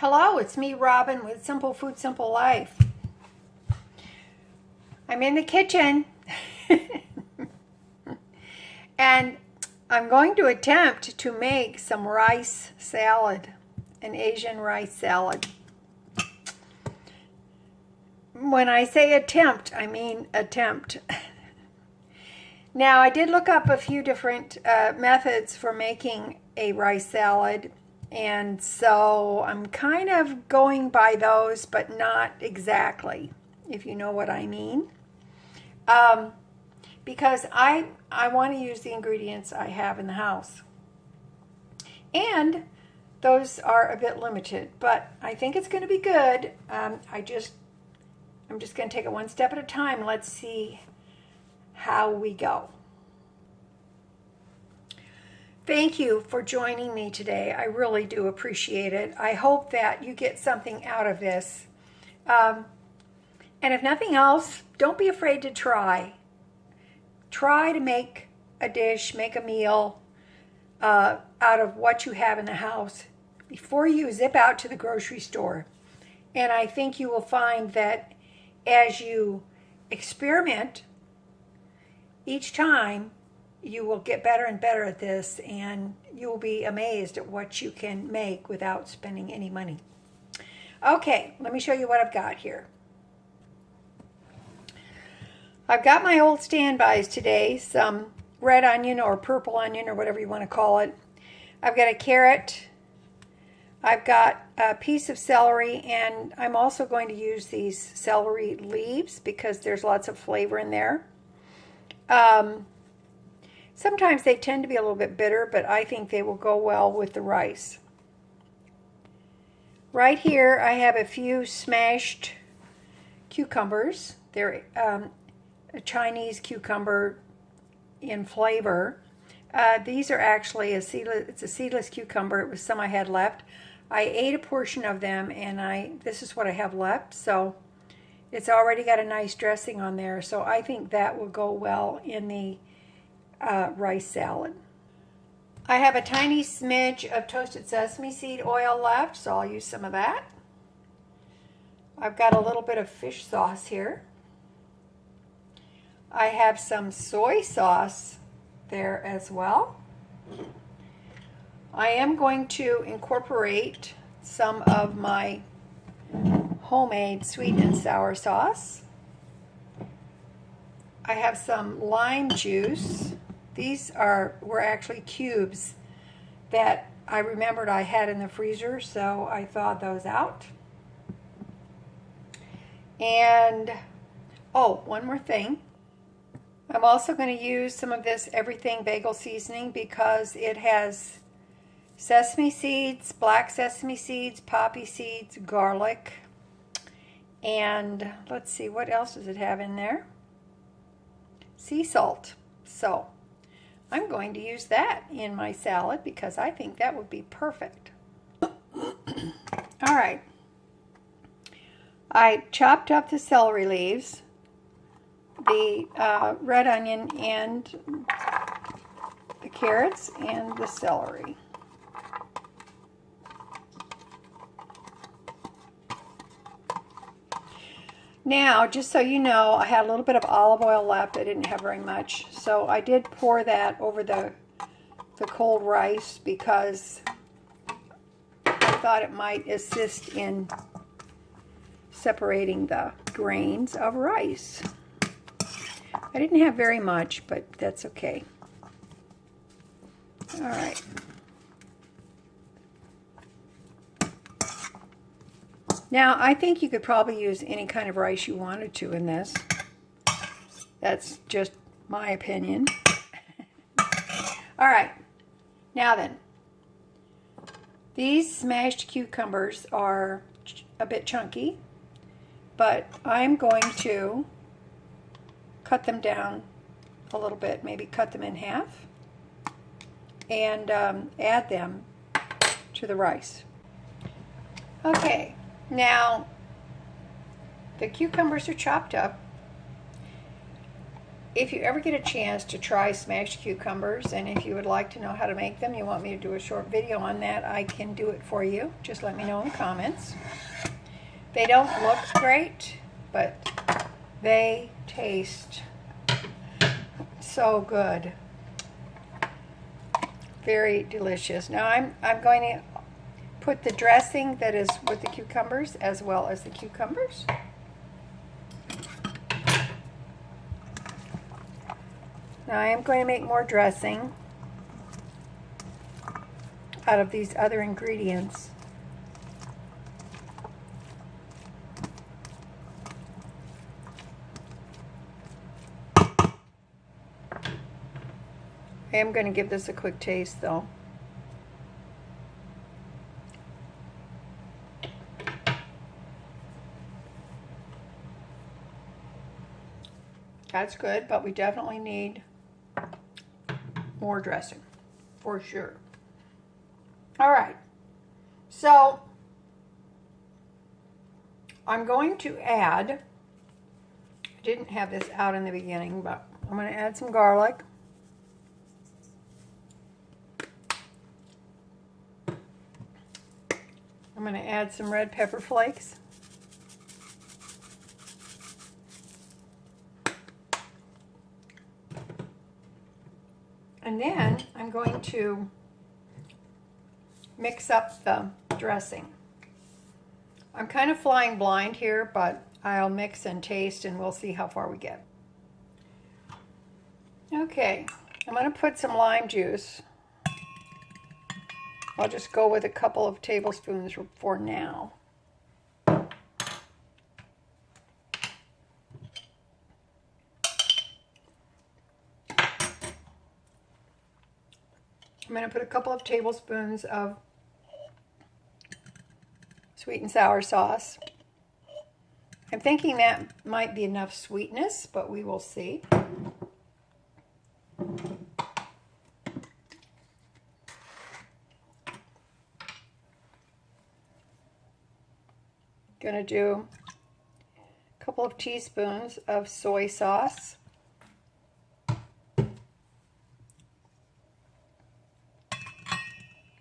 Hello, it's me, Robin, with Simple Food, Simple Life. I'm in the kitchen and I'm going to attempt to make some rice salad, an Asian rice salad. When I say attempt, I mean attempt. Now, I did look up a few different methods for making a rice salad, and so I'm kind of going by those, but not exactly, if you know what I mean. Because I want to use the ingredients I have in the house. And those are a bit limited, but I think it's going to be good. I'm just going to take it one step at a time. Let's see how we go. Thank you for joining me today. I really do appreciate it. I hope that you get something out of this. And if nothing else, don't be afraid to try. Try to make a dish, make a meal out of what you have in the house before you zip out to the grocery store. And I think you will find that as you experiment each time, you will get better and better at this, and you will be amazed at what you can make without spending any money. Okay, let me show you what I've got here. I've got my old standbys today, some red onion or purple onion or whatever you want to call it. I've got a carrot. I've got a piece of celery, and I'm also going to use these celery leaves because there's lots of flavor in there. Sometimes they tend to be a little bit bitter, but I think they will go well with the rice. Right here I have a few smashed cucumbers. They're a Chinese cucumber in flavor. These are actually it's a seedless cucumber. It was some I had left. I ate a portion of them, and this is what I have left. So it's already got a nice dressing on there. So I think that will go well in the rice salad. I have a tiny smidge of toasted sesame seed oil left, so I'll use some of that. I've got a little bit of fish sauce here. I have some soy sauce there as well. I am going to incorporate some of my homemade sweet and sour sauce. I have some lime juice. These were actually cubes that I remembered I had in the freezer, so I thawed those out. And, oh, one more thing. I'm also going to use some of this Everything Bagel seasoning because it has sesame seeds, black sesame seeds, poppy seeds, garlic, and let's see, what else does it have in there? Sea salt. So I'm going to use that in my salad because I think that would be perfect. All right. I chopped up the celery leaves, the red onion, and the carrots, and the celery. Now, just so you know, I had a little bit of olive oil left. I didn't have very much. So I did pour that over the cold rice because I thought it might assist in separating the grains of rice. I didn't have very much, but that's okay. All right. Now, I think you could probably use any kind of rice you wanted to in this. That's just my opinion. All right. Now then, these smashed cucumbers are a bit chunky, but I'm going to cut them down a little bit, maybe cut them in half, and add them to the rice. Okay. Now, the cucumbers are chopped up. if you ever get a chance to try smashed cucumbers, and if you would like to know how to make them, you want me to do a short video on that, I can do it for you. Just let me know in the comments. They don't look great, but they taste so good. Very delicious. Now I'm going to put the dressing that is with the cucumbers as well as the cucumbers. Now I am going to make more dressing out of these other ingredients. I am going to give this a quick taste though. That's good, but we definitely need more dressing, for sure. All right, so I'm going to add, I didn't have this out in the beginning, but I'm going to add some garlic. I'm going to add some red pepper flakes. And then I'm going to mix up the dressing. I'm kind of flying blind here, but I'll mix and taste and we'll see how far we get. Okay, I'm going to put some lime juice. I'll just go with a couple of tablespoons for now. I'm going to put a couple of tablespoons of sweet and sour sauce. I'm thinking that might be enough sweetness, but we will see. Going to do a couple of teaspoons of soy sauce.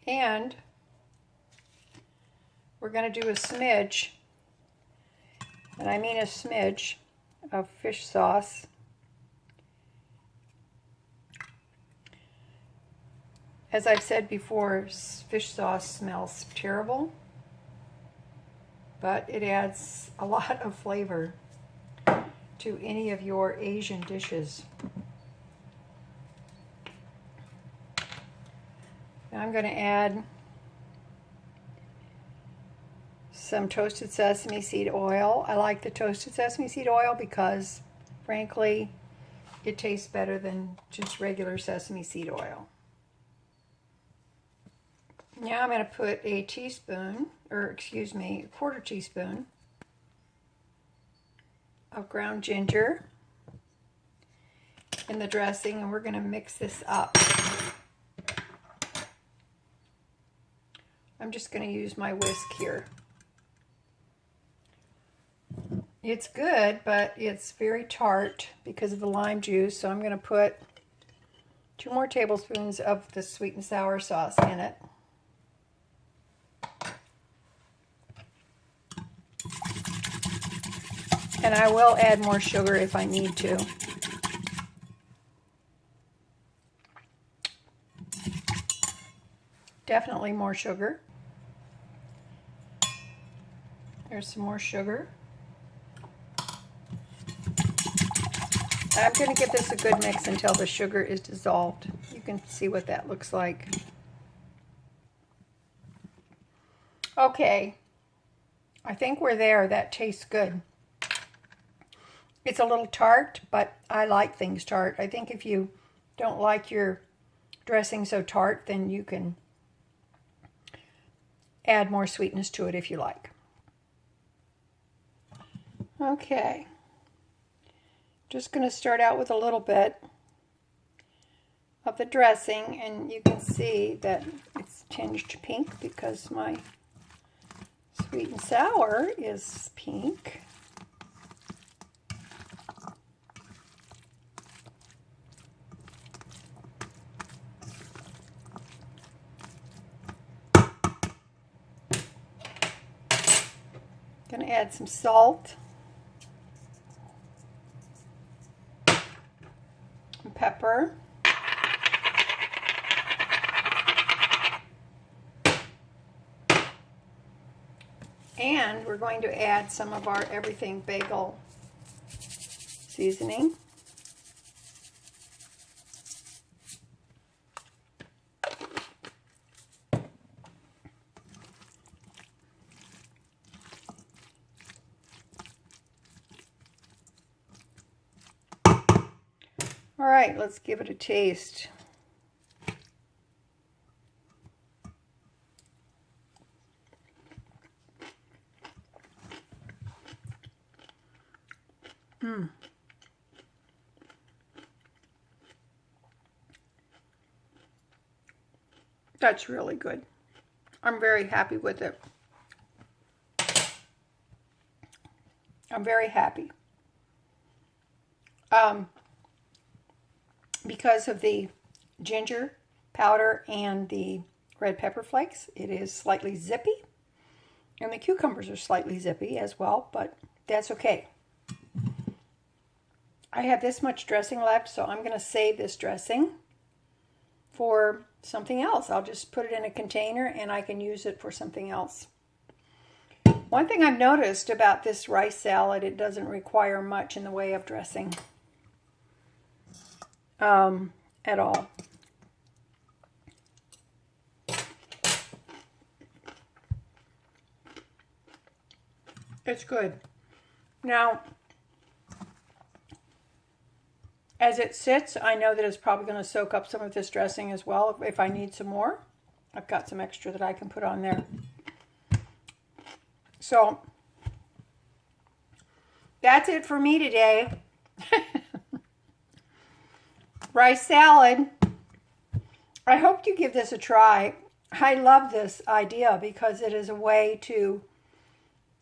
And we're going to do a smidge, and I mean a smidge, of fish sauce. As I've said before, fish sauce smells terrible, but it adds a lot of flavor to any of your Asian dishes. Now I'm going to add some toasted sesame seed oil. I like the toasted sesame seed oil because, frankly, it tastes better than just regular sesame seed oil. Now I'm going to put a teaspoon, or excuse me, a quarter teaspoon of ground ginger in the dressing, and we're going to mix this up. I'm just going to use my whisk here. It's good, but it's very tart because of the lime juice, so I'm going to put 2 more tablespoons of the sweet and sour sauce in it. And I will add more sugar if I need to. Definitely more sugar. There's some more sugar. I'm going to give this a good mix until the sugar is dissolved. You can see what that looks like. Okay, I think we're there. That tastes good. It's a little tart, but I like things tart. I think if you don't like your dressing so tart, then you can add more sweetness to it if you like. Okay. Just going to start out with a little bit of the dressing, and you can see that it's tinged pink because my sweet and sour is pink. Gonna add some salt and pepper. And we're going to add some of our Everything Bagel seasoning. All right, let's give it a taste. That's really good. I'm very happy with it. I'm very happy. Because of the ginger powder and the red pepper flakes, it is slightly zippy. And the cucumbers are slightly zippy as well, but that's okay. I have this much dressing left, so I'm going to save this dressing for something else. I'll just put it in a container and I can use it for something else. One thing I've noticed about this rice salad, it doesn't require much in the way of dressing at all. It's good. Now, as it sits, I know that it's probably going to soak up some of this dressing as well. If I need some more, I've got some extra that I can put on there. So, that's it for me today. Rice salad. I hope you give this a try. I love this idea because it is a way to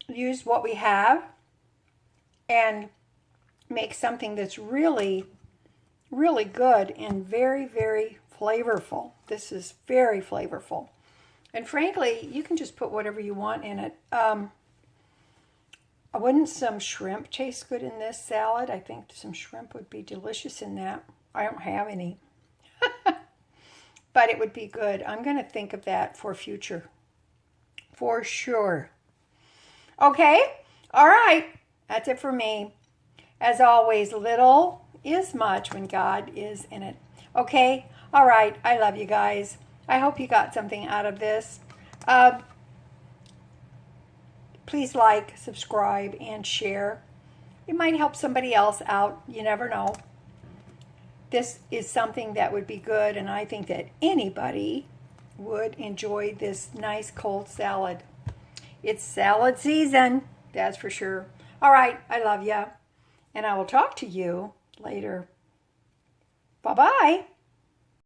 use what we have and make something that's really, really good and very, very flavorful. This is very flavorful. And frankly, you can just put whatever you want in it. Wouldn't some shrimp taste good in this salad? I think some shrimp would be delicious in that. I don't have any. But it would be good. I'm going to think of that for future. For sure. Okay. All right. That's it for me. As always, little is much when God is in it. Okay. All right. I love you guys. I hope you got something out of this. Please like, subscribe, and share. It might help somebody else out. You never know. This is something that would be good, and I think that anybody would enjoy this nice cold salad. It's salad season, that's for sure. All right, I love you, and I will talk to you later. Bye-bye.